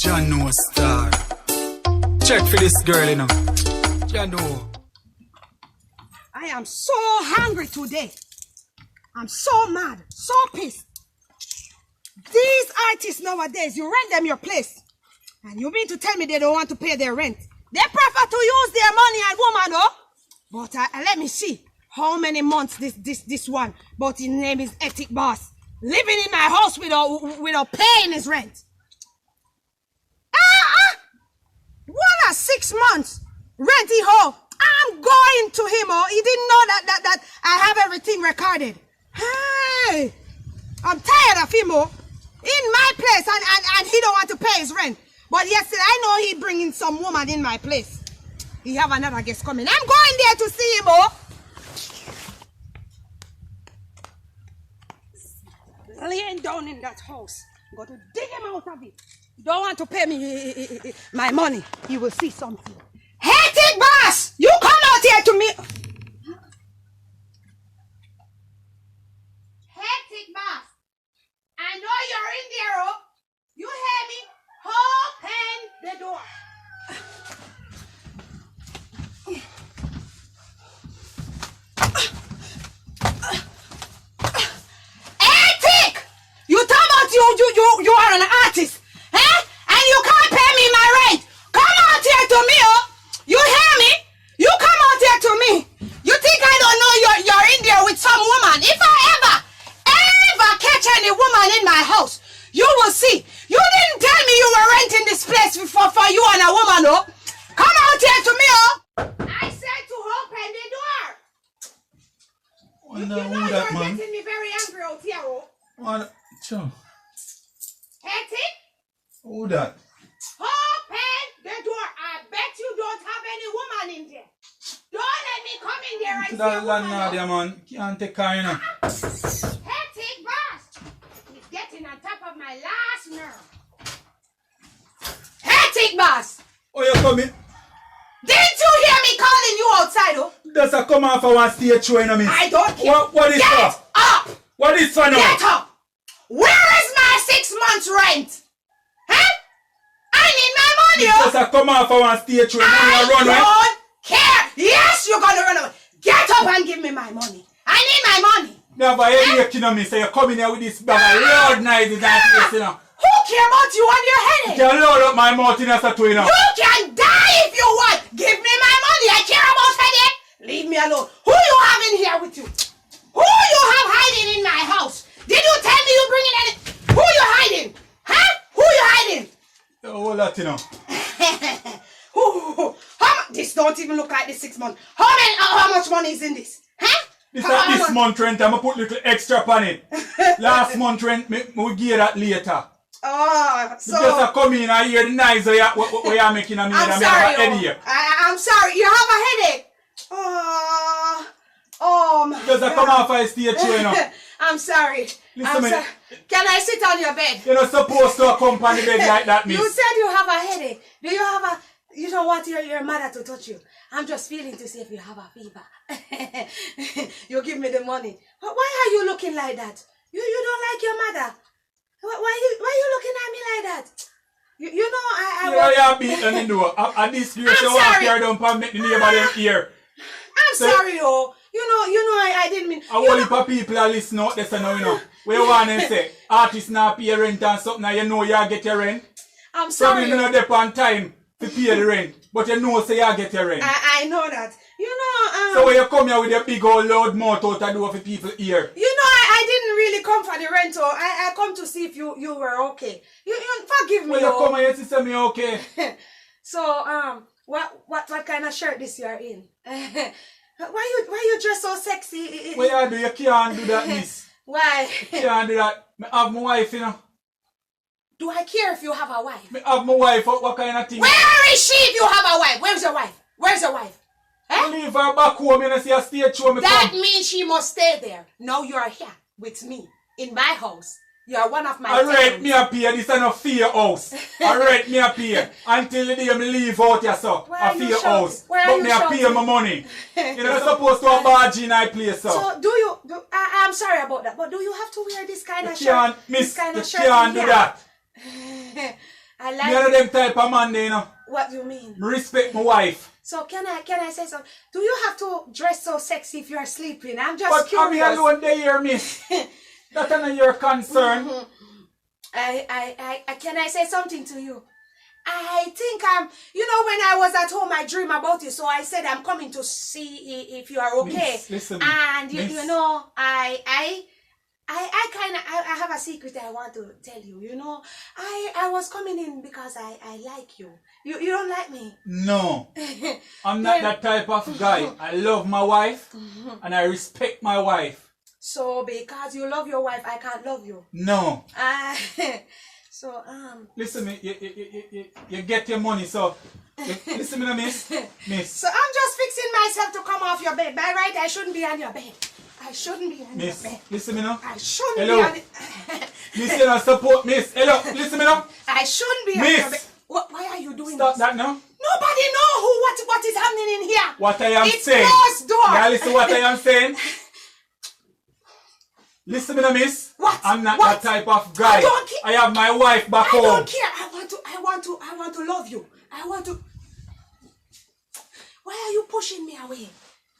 John No Star. Check for this girl, you know. John No. I am so hungry today. I'm so mad, so pissed. These artists nowadays, you rent them your place. And you mean to tell me they don't want to pay their rent? They prefer to use their money and woman, oh? But let me see how many months this one, but his name is Ethic Boss, living in my house without paying his rent. 6 months rent he owe. I'm going to him, oh. He didn't know that I have everything recorded. Hey, I'm tired of him, oh. In my place, and he don't want to pay his rent. But yesterday, I know he bringing some woman in my place. He have another guest coming. I'm going there to see him, oh. Laying down in that house. I'm going to dig him out of it. You don't want to pay me my money. You will see something. Hey, Tick Boss! You come out here to me. Hey, Tick Boss. I know you're in there, oh. You hear me? Open the door. Hey, Tick! You talk about you are an artist, eh? And you can't pay me my rent. Come out here to me, oh. You hear me? You come out here to me. You think I don't know you're in there with some woman? If I ever catch any woman in my house, you will see. You didn't tell me you were renting this place for you and a woman, oh. Come out here to me, oh. I said to open the door. You know that, you're man. getting me very angry out here, oh. What? Sure. Hey, Tick. Who that? Open the door. I bet you don't have any woman in there. Don't let me come in there and see That a woman. landlord, man. Can't take care, you know. Hey, Tick Boss. He's getting on top of my last nerve. Hey, Tick Boss. Oh, you coming? Didn't you hear me calling you outside, oh? Does a come off of one stage show, you know me? I don't care. What is Get that? up. What is for now? Get up. Where is my 6 months rent? Huh? I need my money, oh. Does a come off of one stage show, you I run away? don't care. Yes, you're gonna run away. Get up and give me my money. I need my money. Never hear you know me, so you come in here with this bag of loud noises and this, you know. Who care about you and your headache? You can load up my mouth in a statue, you know. You can die if you want. Give me my money. I care about headache. Leave me alone. Who you have in here with you? Who you have hiding in my house? Did you tell me you bringing any? Who you hiding? Huh? Who you hiding? All that, you know. This don't even look like the 6 months. How much money is in this? Huh? This month rent, I'm going to put little extra on it. Last month rent, we give that later. Oh, so... Just come in and hear the noise what you're making a me I'm and sorry, have a headache. I'm sorry. You have a headache. Oh my Just God. come off of stage show, you know. I'm sorry. Listen, man. Can I sit on your bed? You're not supposed to come on the bed like that, miss. You said you have a headache. Do you have a... You don't want your mother to touch you. I'm just feeling to see if you have a fever. You give me the money. Why are you looking like that? You don't like your mother. Why you looking at me like that? You know I beating the door. I disgrace I'm you walk sorry. here down and make the neighbor them hear. I'm sorry, oh. You know I didn't mean... A whole heap of people are listening out there, so now, you know. Where you want to say, artists not pay rent and something, and you know you get your rent. I'm sorry. Probably you know they on time to pay the rent, but you know say you get your rent. I know that. You know... So when you come here with your big old loud mouth out the door for people hear. You know, I didn't really come for the rental. I come to see if you were okay. You forgive me. When you come here, you say me okay. So what kind of shirt this you are in? Why you dress so sexy? What you do? You can't do that, miss. Why? You can't do that. I have my wife, you know. Do I care if you have a wife? I have my wife. What kind of thing? Where is she if you have a wife? Where's your wife? Where's your wife? I leave her back home and see a stage show me That come. means she must stay there. Now you are here with me in my house. You are one of my I rent tenants. me up here. This is not fear house. I rent me up here until the day me leave out here, so. Where A are you fear shouting? house. Where are But you me a pay shouting? my money. You're not supposed to have barge in my place, so. So I'm sorry about that, but do you have to wear this kind of You shirt? can't, miss, This kind you of shirt can't in do here? that. I Me like know them type of man there, you know. What do you mean? Me respect my wife. So can I say something? Do you have to dress so sexy if you are sleeping? I'm just But I'm curious. alone there, hear me. That's not your concern. I can I say something to you? I think you know, when I was at home, I dream about you, so I said I'm coming to see if you are okay. Miss, listen, and miss. you know, I have a secret I want to tell you. You know, I was coming in because I like you. You don't like me? No, I'm not that type of guy. I love my wife and I respect my wife. So because you love your wife, I can't love you. No. So Listen, me, you get your money, so listen, me, miss. So I'm just fixing myself to come off your bed. By right, I shouldn't be on your bed. I shouldn't be on your bed. Listen, me now. I shouldn't Hello. be on it. Miss, you know, support, miss. Hello, listen, me now. I shouldn't be on Miss. your bed. Why are you doing Stop this? that now. Nobody know what is happening in here. What I am It's saying. closed door. Yeah, listen what I am saying. Listen, me now, miss. What? I'm not What? that type of guy. I don't care. I have my wife back I home. don't care. I want to love you. I want to. Why are you pushing me away?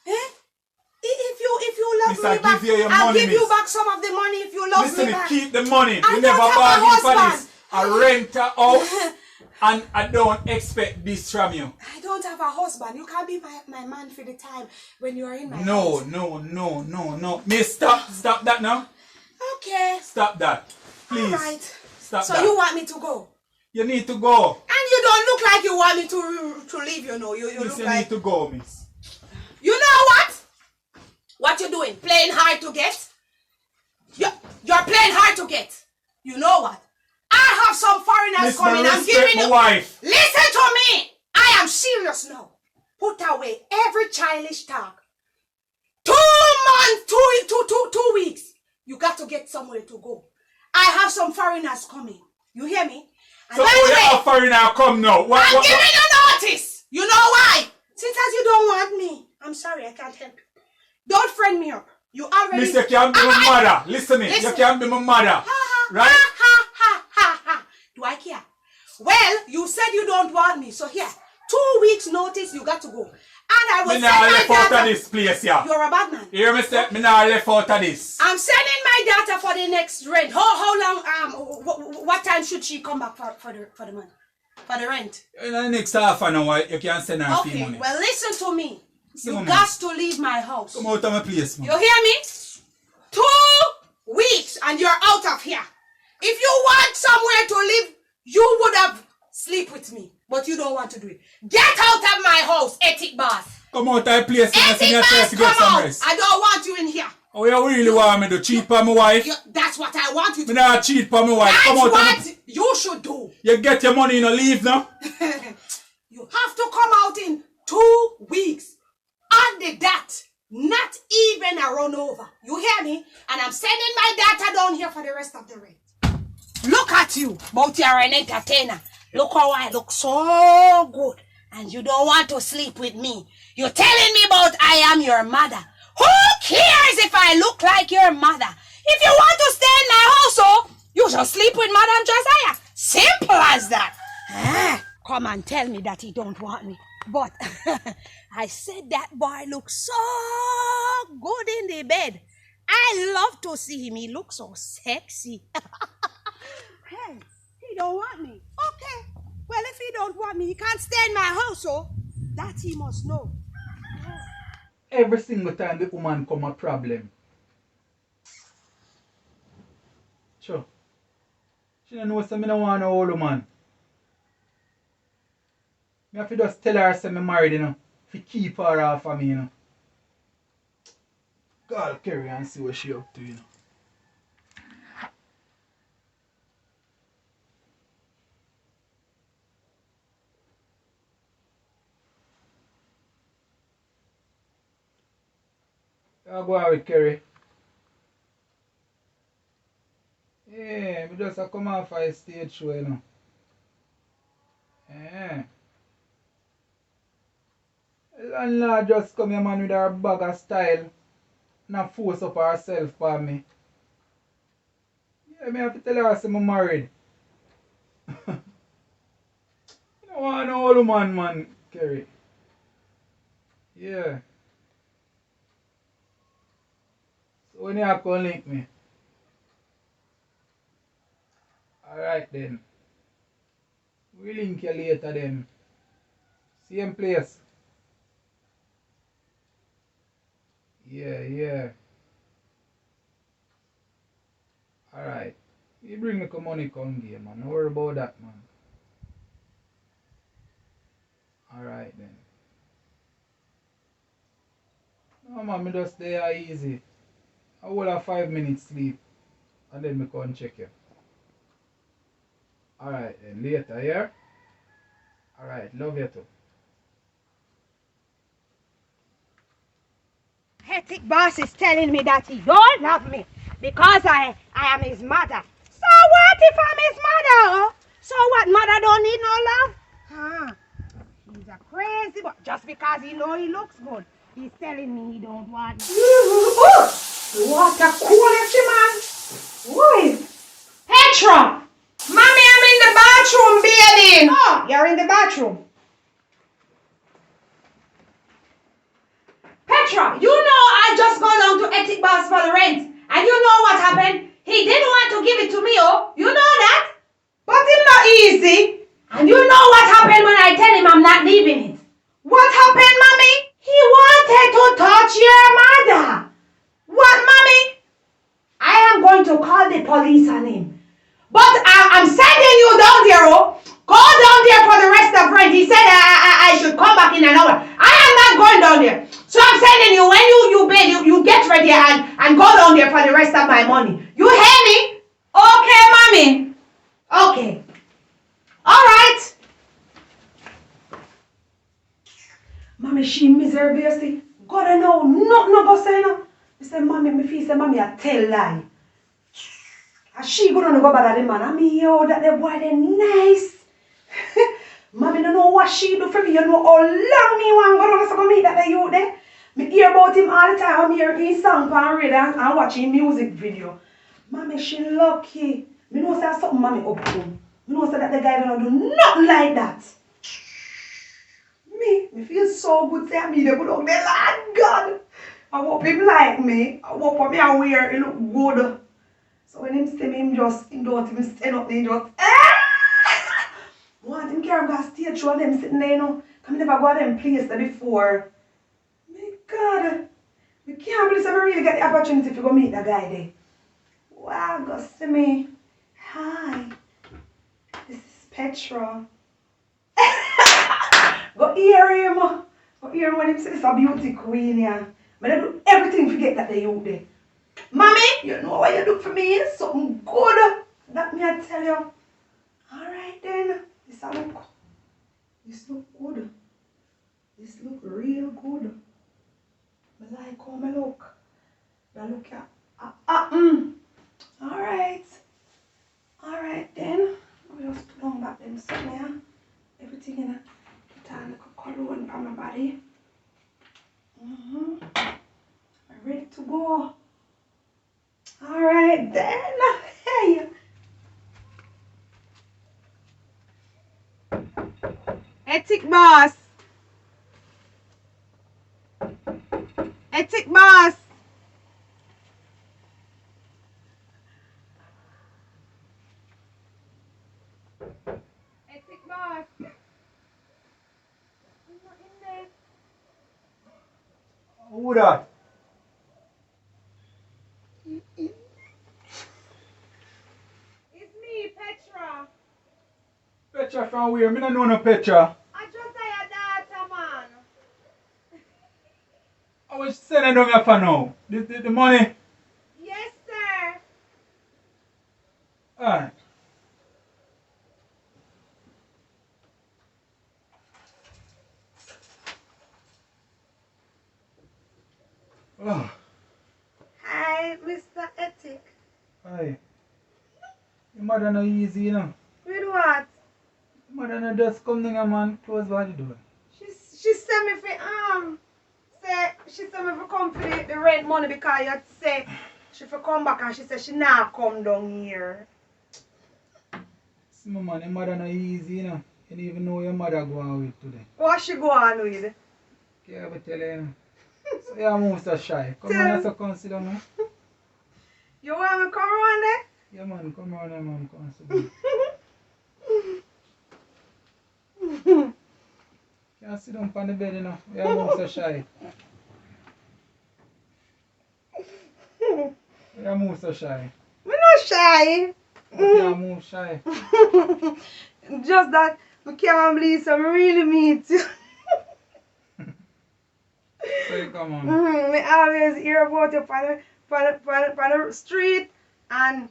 Eh? If you love Miss, me I back, give you your I'll money, give you miss. back some of the money if you love Listen, me back. keep the money. I We don't never have a bargain for husband. this. I rent a house and I don't expect this from you. I don't have a husband. You can't be my man for the time when you are in my No, house. no. Miss, stop that now. Okay. Stop that. Please. All right. Stop So that. you want me to go? You need to go. And you don't look like you want me to leave, you know. You Miss, look you like... need to go, miss. You know what? What you doing? Playing hard to get? You're playing hard to get. You know what? I have some foreigners Miss, coming. me I'm respect giving my you... wife. Listen to me. I am serious now. Put away every childish talk. 2 months, 2 weeks. You got to get somewhere to go. I have some foreigners coming. You hear me? And So by all the the way, offering now come now. I'm giving you notice. You know why? Since as you don't want me, I'm sorry, I can't help you. Don't friend me up. You already... Miss, you can't be my mother. Listen me. Listen. You can't be my mother. Right? Ha. Do I care? Well, you said you don't want me, so here, 2 weeks notice, you got to go. And I will Me send now my left out of daughter... this place, yeah. You're a bad man. You hear me say? Me now left out of this. I'm sending my daughter for the next rent. How long, what time should she come back for the month? For the rent? In the next half an hour, you can send her fee Okay, money. well listen to me. Listen, You man. got to leave my house. Come out of my place, man. You hear me? 2 weeks and you're out of here. If you want somewhere to live, you would have sleep with me. But you don't want to do it. Get out of my house, ethic boss. Come out of the place and Ethic send yourself boss, to get come some out. rest. I don't want you in here. Oh, you really want me to cheat on my wife? That's what I want you to Me do. not cheat on my wife. That's Come out what of you should do. You get your money and leave now. You have to come out in 2 weeks. On the dot. Not even a run over. You hear me? And I'm sending my data down here for the rest of the rent. Look at you. But you're an entertainer. Look how I look so good. And you don't want to sleep with me. You're telling me about I am your mother. Who cares if I look like your mother? If you want to stay in my household, you should sleep with Madam Josiah. Simple as that. Come and tell me that he don't want me. But I said that boy looks so good in the bed. I love to see him. He looks so sexy. Hey, he don't want me. Okay. Well, if he don't want me, he can't stay in my house, so that he must know. Every single time the woman come a problem. Sure. She don't know say me no want no old woman. Me have to just tell her say me married, you know. If keep her off of me, you know. God carry and see what she up to, you know. You go out with Kerry. Yeah, me just a come off for a stage show, you know. Yeah. Landlord just come here, man, with her bag of style. Not force up herself for me. Yeah, me have to tell her say I'm married. old man, Kerry. Yeah. So when you have to link me. Alright then. We'll link you later then. Same place. Yeah. Alright. You bring the money come here, man. Don't worry about that, man. Alright then. No man, me just stay here easy. I will have 5 minutes sleep. And then me come check you. Alright then, later, yeah? Alright, love you too. Ethic boss is telling me that he don't love me because I am his mother. So what if I'm his mother? Oh? So what? Mother don't need no love? Huh? He's a crazy boy. Just because he know he looks good, he's telling me he don't want me. What a quality man! Who is Petra? Mommy, I'm in the bathroom bathing. Oh, you're in the bathroom. Petra, you know I just go down to Ethic Boss for the rent. And you know what happened? He didn't want to give it to me, oh. You know that? But it's not easy. And you know what happened when I tell him I'm not leaving it? What happened, Mommy? He wanted to touch your mother. What, Mommy? I am going to call the police on him. But I'm sending you down there, oh. Go down there for the rest of rent. He said I should come back in an hour. I am not going down there. So I'm sending you, when you bed, you get ready and go down there for the rest of my money. You hear me? Okay, Mommy. Okay. Alright. Mommy, she miserable, you see. God, I know nothing about saying no. I say, Mommy, me feel say, Mommy, I tell lie. And she gonna go bad at the man. I mean, yo, that the boy, they nice. Mommy don't know what she do for me. You know how long me want to go meet that youth there. Me hear about him all the time. I'm hearing his song on radio and watching music video. Mommy, she lucky. Me know say something Mommy up to. Me know say that the guy don't do nothing like that. Me feel so good. Say me they put on there, Lord God. I hope him like me. I hope for me I wear it look good. So when him see me, him don't even stand up there, he just want him carry go stage show them sitting there, you know. Come never go to them place there before. My God. We can't believe I really get the opportunity to go meet that guy there. Wow, go see me. Hi. This is Petra. Go hear him. Go hear him when him says a beauty queen here. But I do everything to get that they out there. Mommy, you know what you do for me? Something good. That me I tell you. Alright then. This look good. This look real good. I like how I look. I look at Alright. Alright then. We just put on back them somewhere. Everything in a put on like a cologne on my body. I'm ready to go. Alright then. Hey. Ethic boss. Ethic boss. Ethic boss. I'm not in there. Who that? It's me, Petra. Petra from where? Me don't know no Petra. I just say your daughter, man. I was sending down here for now. The money. Yes, sir. Alright. Oh. Hi, Mr. Ethic. Hi. Your mother no easy, you know. With what? Your mother no just come in, man. Close by the door. She sent me for she sent me for come for the rent money because you say she for come back and she said she not come down here. See my man, your mother no easy, you know. You didn't even know your mother go on with today. What she go on with? Can't ever tell you. So you move so shy. Come Tell on, him. so consider me. You want me come around there? Yeah, man, come on, man, consider. Can't sit down on the bed, you know. You move so shy. You move so shy. Me not shy. But you move shy. Just that I can't believe so I really meet you. So you come on. Me always hear about you on the street and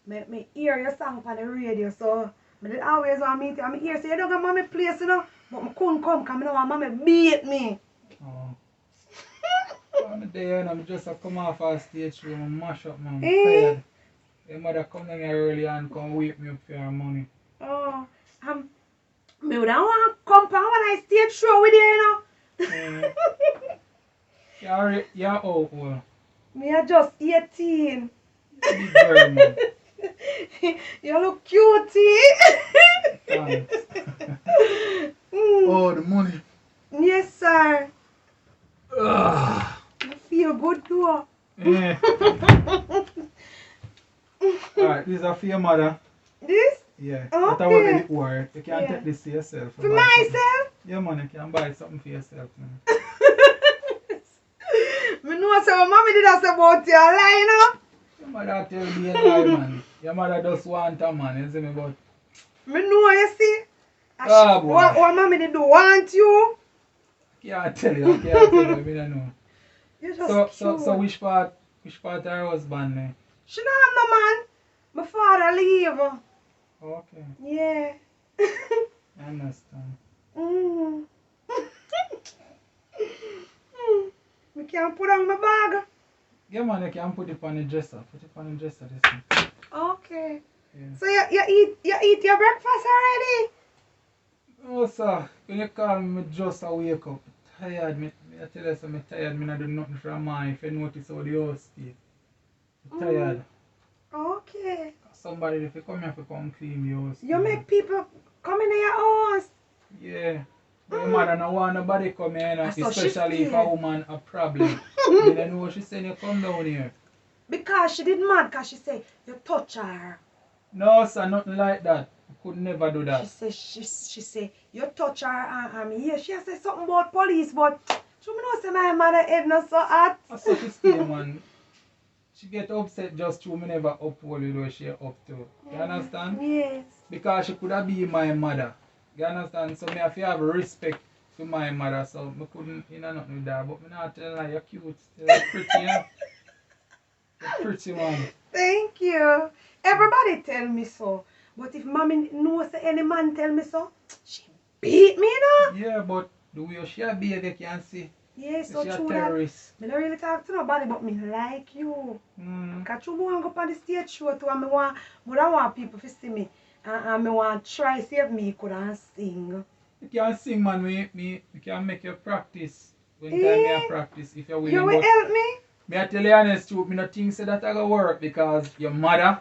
me hear your song on the radio, so I did always want to meet you. I'm here, so you don't go mommy place, you know, but I couldn't come because I know mommy beat me. Oh. I'm there, and I'm just come off our stage show, I'm mash up, man. I'm Eh? tired. Your mother come down here early and come wake me up for your money. Oh, me would want to come on when I stage show with you, you know. You're out, well. Me are just 18. Big girl, man. You look cutie. Thanks. Mm. Oh, the money. Yes, sir. Ugh. I feel good too. Yeah. Alright, this is for your mother. This? Yeah. Okay. That's what it work. You can Yeah. take this to yourself. For buy something. myself? Yeah, man, you can buy something for yourself, man. Me know so my mommy did us about your lie, you know. Your mother tell me a lie, man. Your mother just want a man, you see me, but... Me know, you see. Ah, boy. What mommy did do want you. I can't tell you, I can't tell you, I don't know. You're just So cute. which part her husband, eh? She don't have no man. My father leave. Okay, Yeah. I understand. Mm. Me can't put on my bag. Yeah, man, you can put it on the dresser. Put it on the dresser, this thing. Okay. Yeah. So you eat your breakfast already? Oh, sir, when you call me, I just wake up. Tired, I tell you something, I'm tired, I don't do nothing for a man. If you notice how the house stay. I'm tired. Okay. Somebody, if you come here, if you come clean the house. You make people come in your house. Yeah. But your mother don't want nobody come here, you know, So she especially if a scared. woman a problem. You don't know what she saying, you come down here. Because she did mad because she said you touch her. No, sir, nothing like that. I could never do that. She say you touch her and me here. She say something about police, but she know say my mother head not so hot. That's what she stay, man. She get upset just to me never uphold the way she up to. You understand? Yes. Because she could have been my mother. You understand? So me have to have respect for my mother. So me couldn't, you know, nothing with that. But me not tell her you're cute. You're pretty, you know? You're pretty, man. Thank you. Everybody tell me so. But if mommy knows that any man tell me so, she beat me, you know? Yeah, but the way she behave, you can see. Yes, so She's a true that. terrorist. I don't really talk to nobody, but me like you. Because you want to go on the stage show too, and I want people to see me. And I want to try save me, could and sing. You can sing, man. We can make you practice. When time you practice, if you're willing. You will But help me? me I tell you honest truth, me not think say that I go work because your mother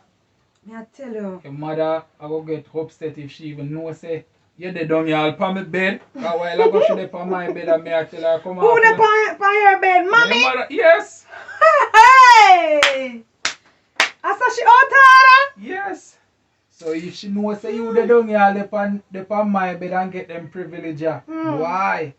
I tell you. I go get upset if she even know say you dey down here upon my bed. Cause while I go she dey on my bed and me I tell her come Who on. the on your bed, mommy? Your mother, yes. Hey! I saw she out her. Yes. So if she know say you dey down here upon my bed and get them privilege, why?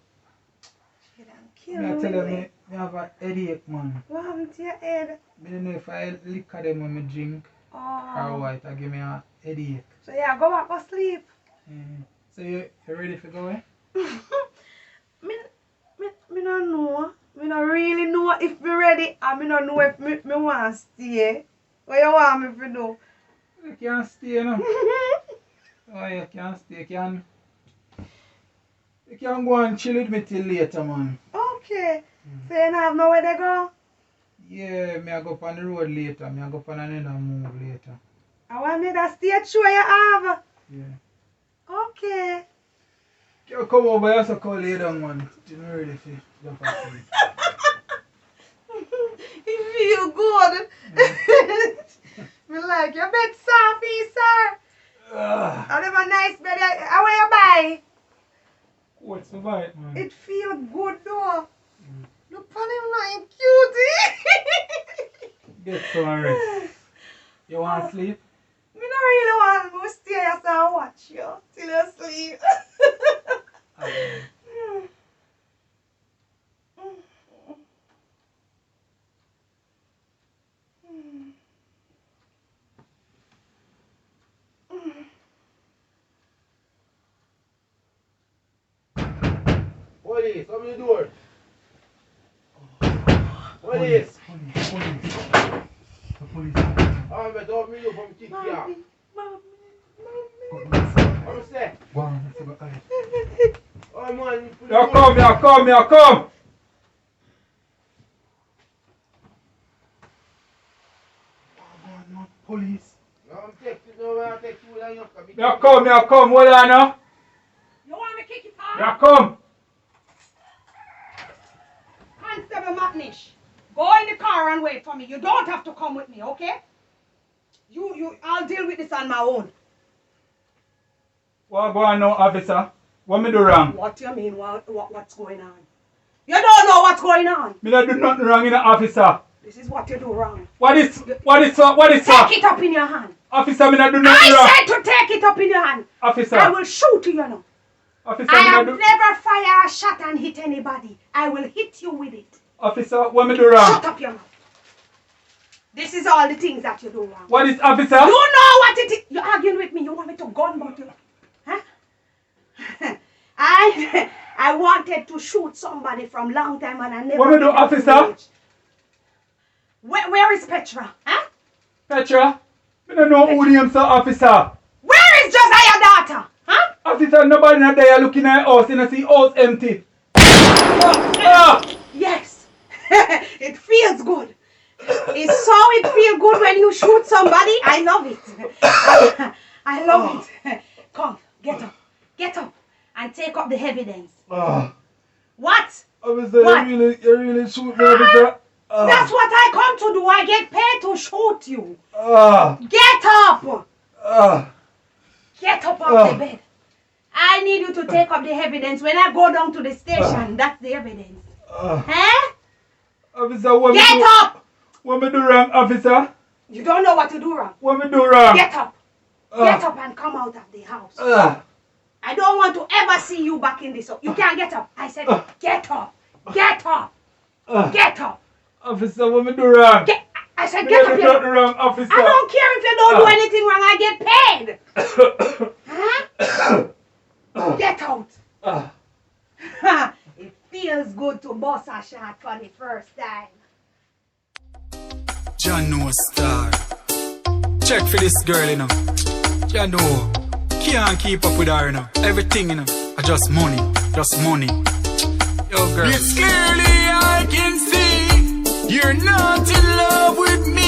She done kill Me I tell you me. me have a headache, man. What happened to your head? I don't know if I liquor them when I drink or Oh. what, it give me a headache. So yeah, go back to sleep. So you ready for going? Me don't know. Me don't really know if me ready and me don't know if me want to stay. What you want me to do? You can't stay now. Oh, you can't stay. You can go and chill with me till later, man. Okay. So you don't have nowhere to go? Yeah, me I go up on the road later. Me I go up on another move later. I want that stage show you have. Yeah. Okay. You come over here so call you down, man. You know ready for jump asleep. You feel good. Me like your bed soft, sir. I have a nice bed. How are you buy bite. What's the bite, man? It feels good though. Look at him like cutie. Get some rest. You want to sleep? Me not really want to stay here and watch you till you sleep. Police, open the door. Police. Police. I'm going to open the door from kick you out. I'm say. Go on, let's go. Oh man, Here come. Police. No, I'm texting you, I'm texting you, and you're coming. Here come, hold on now. You want me to kick it off? Here come. Constable McNish, go in the car and wait for me. You don't have to come with me, okay? I'll deal with this on my own. What go on now, officer? What me do wrong? What do you mean? What's going on? You don't know what's going on. Me not do nothing wrong in the officer. This is what you do wrong. What is Take it up in your hand. Officer, me not do nothing wrong. I said to take it up in your hand. Officer. I will shoot you, you know. Officer, I me have not do... never fired a shot and hit anybody. I will hit you with it. Officer, what me do wrong? Shut up your mouth. This is all the things that you do wrong. What is officer? You know what it is. You're arguing with me. You want me to gun about you? Huh? I wanted to shoot somebody from long time and I never... What me do, officer? Where is Petra? Huh? Petra? Me don't know who name, sir, officer. Where is Josiah's daughter? Huh? Officer, nobody not there looking at house and I see house empty. Yes. It feels good. It's so it feels good when you shoot somebody. I love it. I love it. Come, get up and take up the evidence. What? Officer, What? you really shoot me, officer. That's what I come to do. I get paid to shoot you. Get up. Get up off the bed. I need you to take up the evidence. When I go down to the station, that's the evidence. Huh? Officer, what Get me do? up. What me do wrong, officer? You don't know what to do wrong. What me do wrong? Get up. Get up and come out of the house. I don't want to ever see you back in this house. You can't get up. I said get up. Get up. Get up. Officer, what me do wrong? I said Me get not up. do nothing wrong, officer. I don't care if you don't do anything wrong. I get paid. Huh? Get out. It feels good to bust a shot for the first time. John no star. Check for this girl, you know. John no. Can't keep up with her, you know. Everything, you know. Just money. Yo, girl. It's clearly I can see you're not in love with me.